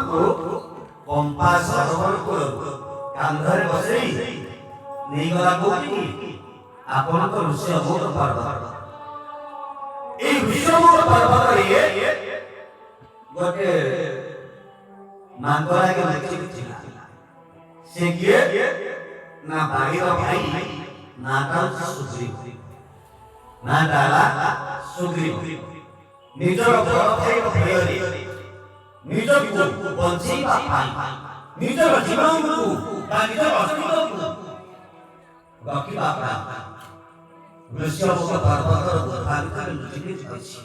ଆପଣଙ୍କୁ ପମ୍ପା ସରୋବର କୂଳକୁ କାନ୍ଧରେ ବସେଇ ନେଇଗଲା କୋଉଠି? ଆପଣଙ୍କ ଋଷଭୂତ ପର୍ବତ। এই ଋଷଭୂତ ପର୍ବତରେ ଗୋଟେ ମାଙ୍କଡ଼ାକେ ଦେଖିଥିଲା। ସେ କିଏ? ନା ବାଘର ଭାଇ, ନାଟା ହେଉଛି ସୁଗ୍ରୀବ। ନାଟା ହେଲା ସୁଗ୍ରୀବ। ନିଜର ବଡ଼ ଭାଇର ଭୟରେ ନିଜକୁ ବଞ୍ଚେଇବା ପାଇଁ, ନିଜର ଜୀବନକୁ ବା ନିଜର ଅସ୍ତିତ୍ୱକୁ ରଖିବା ପାଇଁ ଋଷଭୂତ ପର୍ବତର ଗୁମ୍ଫା ଭିତରେ ଲୁଚିକି ରହିଛି।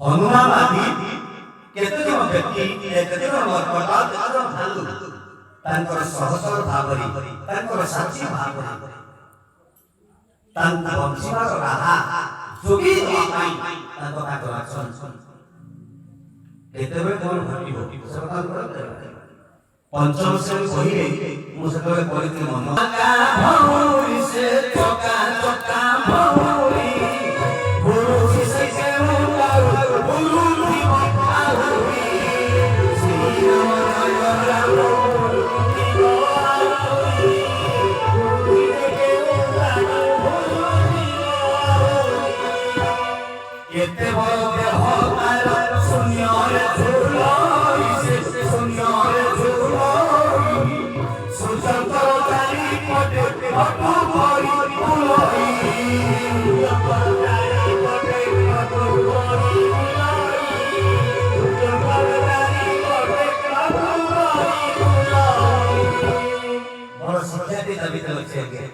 ହନୁମାନ ଆଦି କେତେଜଣ ବ୍ୟକ୍ତି, କେତେଜଣ ମର୍କଟ, କେତେଜଣ ଭାଲୁ ତାଙ୍କର ସହଚର ଭାବରେ, ତାଙ୍କର ସାଥୀ ଭାବରେ ତାଙ୍କୁ ବଞ୍ଚିବାର ରାହା ଯୋଗେଇ ଦେବା ପାଇଁ ତାଙ୍କ ପାଖରେ ଅଛନ୍ତି। କେତେବେଳେ କଣ ଘଟିବ ସେ କଥା ପଞ୍ଚମ ଶ୍ରେଣୀ ବହିରେ ମୁଁ ସେତେବେଳେ ପଢିଥିଲି। ମନ ଏତେ ବଡ଼ ଦେହ ତାର ଶୂନ୍ୟରେ ଝୁଲଇ, ସେ ଶୂନ୍ୟରେ ଝୁଲଇ ସୂର୍ଯ୍ୟଙ୍କର ଚାରିପଟେ ଘଟୁ ଭରି ବୁଲଇ, ସୂର୍ଯ୍ୟଙ୍କର ଚାରିପଟେ ଘଟୁ ଭରି ବୁଲଇ, ସୂର୍ଯ୍ୟଙ୍କର ଚାରିପଟେ ଘଟୁ ଭରି ବୁଲଇ। ବଡ଼ ଶିକ୍ଷାଟି ତା ଭିତରେ ଅଛି।